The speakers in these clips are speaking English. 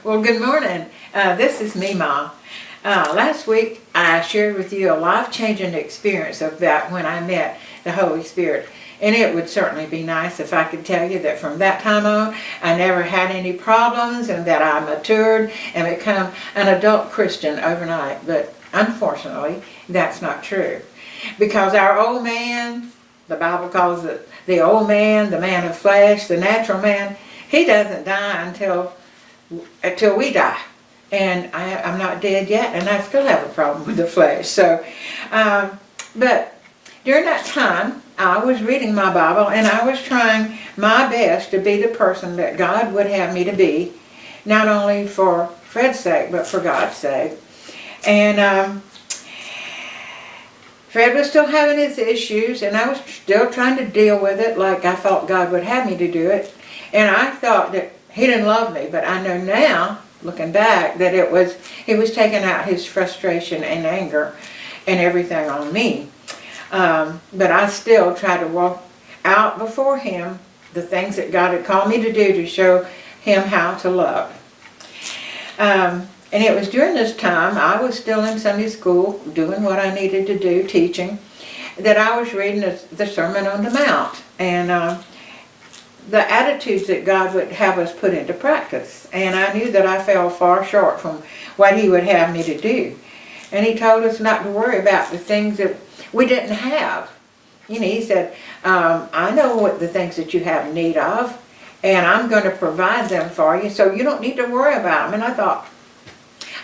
Well, good morning. This is me, Mom. Last week I shared with you a life-changing experience of that when I met the Holy Spirit. And it would certainly be nice if I could tell you that from that time on, I never had any problems and that I matured and become an adult Christian overnight. But unfortunately, that's not true. Because our old man, the Bible calls it the old man, the man of flesh, the natural man, he doesn't die until we die. And I'm not dead yet, and I still have a problem with the flesh. So, but during that time, I was reading my Bible, and I was trying my best to be the person that God would have me to be, not only for Fred's sake, but for God's sake. And Fred was still having his issues, and I was still trying to deal with it like I thought God would have me to do it. And I thought that he didn't love me, but I know now, looking back, that he was taking out his frustration and anger and everything on me. But I still tried to walk out before him the things that God had called me to do to show him how to love. And it was during this time, I was still in Sunday school, doing what I needed to do, teaching, that I was reading the Sermon on the Mount. And the attitudes that God would have us put into practice. And I knew that I fell far short from what he would have me to do. And he told us not to worry about the things that we didn't have. You know, he said, I know what the things that you have need of, and I'm going to provide them for you, so you don't need to worry about them. And I thought,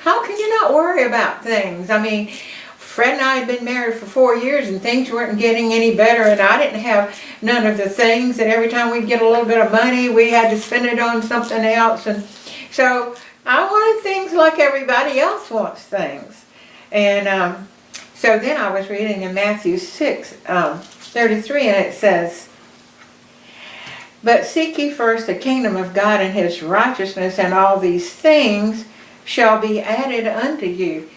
how can you not worry about things? I mean, Fred and I had been married for 4 years and things weren't getting any better, and I didn't have none of the things, and every time we'd get a little bit of money we had to spend it on something else. And so I wanted things like everybody else wants things. And so then I was reading in Matthew 6:33, and it says, "But seek ye first the kingdom of God and his righteousness, and all these things shall be added unto you."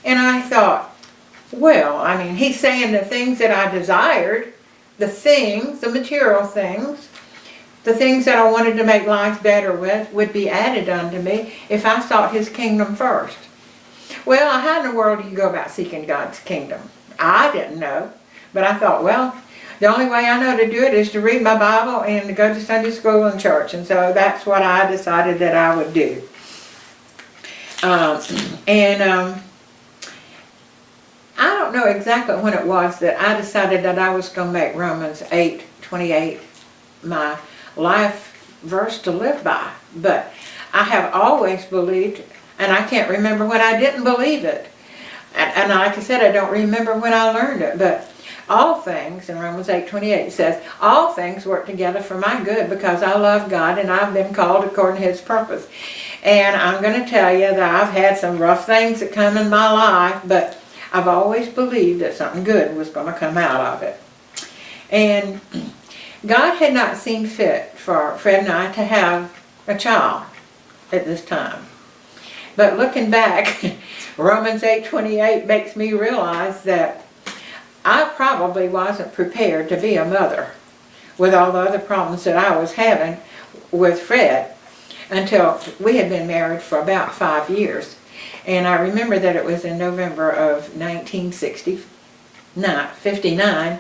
And I thought, well, I mean, he's saying the things that I desired, the things, the material things, the things that I wanted to make life better with, would be added unto me if I sought his kingdom first. Well, how in the world do you go about seeking God's kingdom? I didn't know, but I thought, well, the only way I know to do it is to read my Bible and to go to Sunday school and church, and so that's what I decided that I would do. I don't know exactly when it was that I decided that I was going to make Romans 8:28 my life verse to live by. But I have always believed, and I can't remember when I didn't believe it. And like I said, I don't remember when I learned it. But all things, in Romans 8:28 says, all things work together for my good because I love God and I've been called according to his purpose. And I'm going to tell you that I've had some rough things that come in my life, but I've always believed that something good was going to come out of it. And God had not seen fit for Fred and I to have a child at this time. But looking back, Romans 8:28 makes me realize that I probably wasn't prepared to be a mother with all the other problems that I was having with Fred until we had been married for about 5 years. And I remember that it was in November of 1959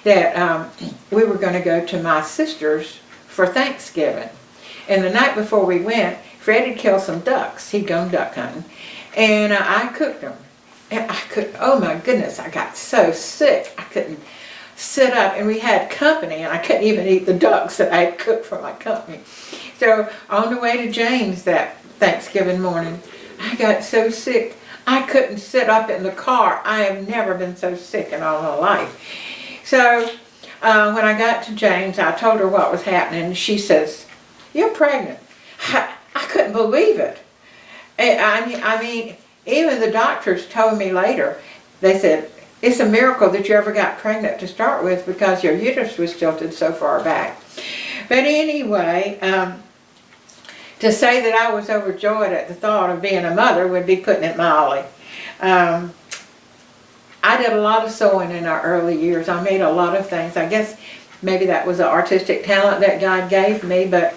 that we were going to go to my sister's for Thanksgiving. And the night before we went, Fred had killed some ducks. He'd gone duck hunting. And I cooked them. And oh my goodness, I got so sick. I couldn't sit up, and we had company, and I couldn't even eat the ducks that I had cooked for my company. So on the way to James that Thanksgiving morning, I got so sick, I couldn't sit up in the car. I have never been so sick in all my life. So when I got to James, I told her what was happening, and she says, "You're pregnant." I couldn't believe it. I mean, even the doctors told me later, they said, it's a miracle that you ever got pregnant to start with because your uterus was tilted so far back. But anyway, to say that I was overjoyed at the thought of being a mother would be putting it mildly. I did a lot of sewing in our early years. I made a lot of things. I guess maybe that was an artistic talent that God gave me, but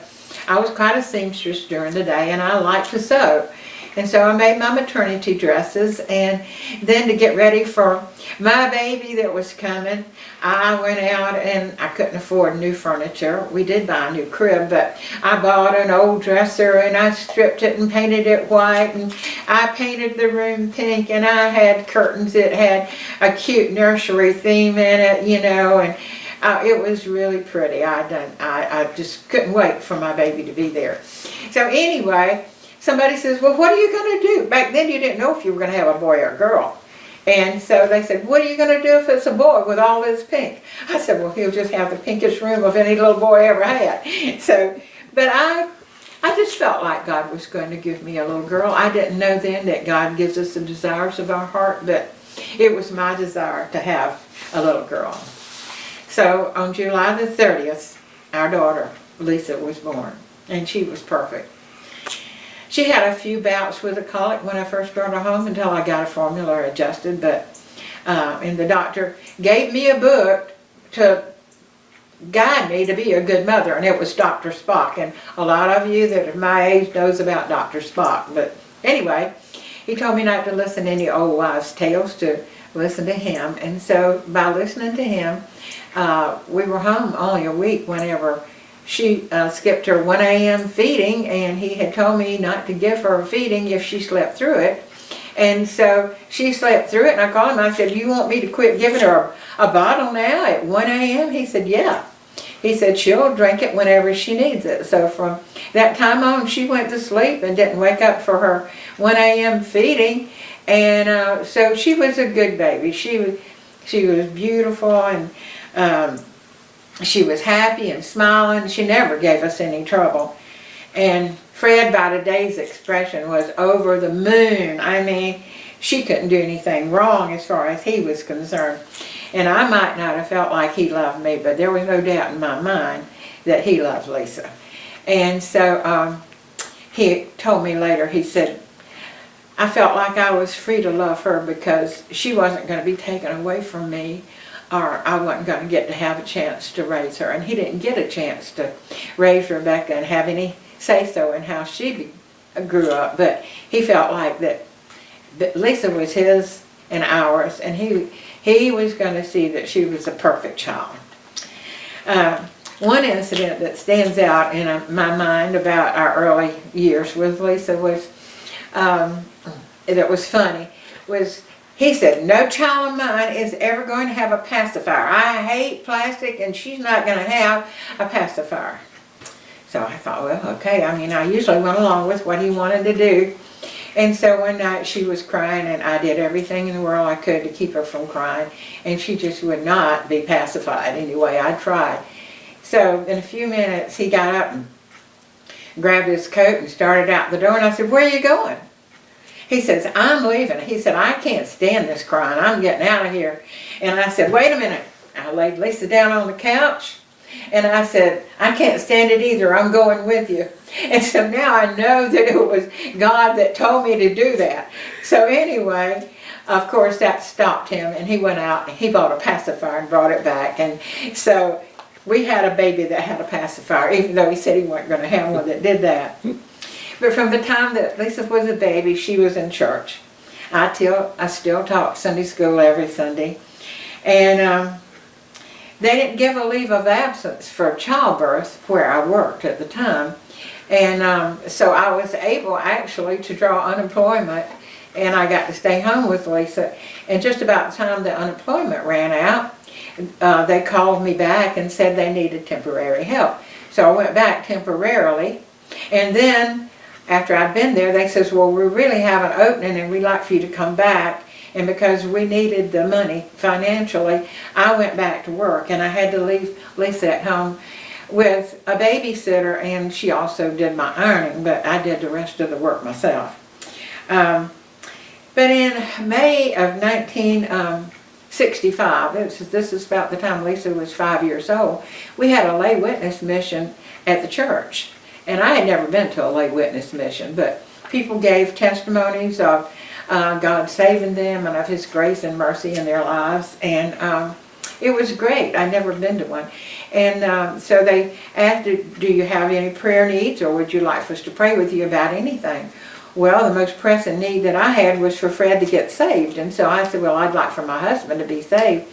I was quite a seamstress during the day, and I liked to sew. And so I made my maternity dresses, and then to get ready for my baby that was coming, I went out and I couldn't afford new furniture. We did buy a new crib, but I bought an old dresser and I stripped it and painted it white, and I painted the room pink, and I had curtains that had a cute nursery theme in it, you know, and it was really pretty. I just couldn't wait for my baby to be there. So anyway, somebody says, well, what are you going to do? Back then you didn't know if you were going to have a boy or a girl. And so they said, what are you going to do if it's a boy with all this pink? I said, well, he'll just have the pinkest room of any little boy ever had. So, but I just felt like God was going to give me a little girl. I didn't know then that God gives us the desires of our heart, but it was my desire to have a little girl. So on July the 30th, our daughter, Lisa, was born, and she was perfect. She had a few bouts with a colic when I first brought her home until I got a formula adjusted, but and the doctor gave me a book to guide me to be a good mother, and it was Dr. Spock, and a lot of you that are my age knows about Dr. Spock. But anyway, he told me not to listen to any old wives' tales, to listen to him, and so by listening to him, we were home only a week whenever she skipped her 1 a.m. feeding, and he had told me not to give her a feeding if she slept through it. And so she slept through it, and I called him. I said, you want me to quit giving her a bottle now at 1 a.m.? He said, yeah. He said, she'll drink it whenever she needs it. So from that time on, she went to sleep and didn't wake up for her 1 a.m. feeding. And so she was a good baby. She was beautiful, and she was happy and smiling. She never gave us any trouble. And Fred, by today's expression, was over the moon. I mean, she couldn't do anything wrong as far as he was concerned. And I might not have felt like he loved me, but there was no doubt in my mind that he loved Lisa. And so he told me later, he said, I felt like I was free to love her because she wasn't going to be taken away from me, or I wasn't going to get to have a chance to raise her. And he didn't get a chance to raise Rebecca and have any say-so in how she grew up, but he felt like that Lisa was his and ours, and he was going to see that she was a perfect child. One incident that stands out in my mind about our early years with Lisa was, that was funny, was he said, no child of mine is ever going to have a pacifier. I hate plastic, and she's not going to have a pacifier. So I thought, well, okay. I mean, I usually went along with what he wanted to do. And so one night she was crying, and I did everything in the world I could to keep her from crying, and she just would not be pacified anyway. I tried. So in a few minutes he got up and grabbed his coat and started out the door, and I said, where are you going? He says, I'm leaving. He said, I can't stand this crying. I'm getting out of here. And I said, wait a minute. I laid Lisa down on the couch, and I said, I can't stand it either. I'm going with you. And so now I know that it was God that told me to do that. So anyway, of course that stopped him, and he went out and he bought a pacifier and brought it back. And so we had a baby that had a pacifier, even though he said he wasn't going to have one that did that. But from the time that Lisa was a baby, she was in church. I still taught Sunday school every Sunday. And they didn't give a leave of absence for childbirth where I worked at the time. And so I was able actually to draw unemployment, and I got to stay home with Lisa. And just about the time the unemployment ran out, they called me back and said they needed temporary help. So I went back temporarily, and then after I'd been there, they says, well, we really have an opening and we'd like for you to come back. And because we needed the money financially, I went back to work, and I had to leave Lisa at home with a babysitter, and she also did my ironing, but I did the rest of the work myself. But in May of 1965, this is about the time Lisa was 5 years old, we had a lay witness mission at the church. And I had never been to a lay witness mission, but people gave testimonies of God saving them and of His grace and mercy in their lives. And It was great. I'd never been to one. And so they asked, do you have any prayer needs, or would you like for us to pray with you about anything? Well, the most pressing need that I had was for Fred to get saved. And so I said, well, I'd like for my husband to be saved.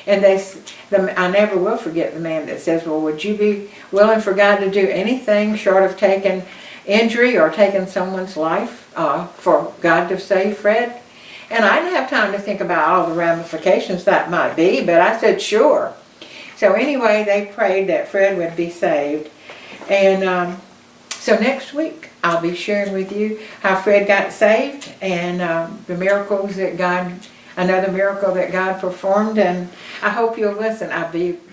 And I never will forget the man that says, well, would you be willing for God to do anything short of taking injury or taking someone's life for God to save Fred? And I didn't have time to think about all the ramifications that might be, but I said, sure. So anyway, they prayed that Fred would be saved. And so next week, I'll be sharing with you how Fred got saved and the miracles that another miracle that God performed. And I hope you'll listen.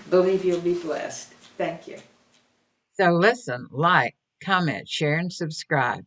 Believe you'll be blessed. Thank you. So listen, like, comment, share, and subscribe.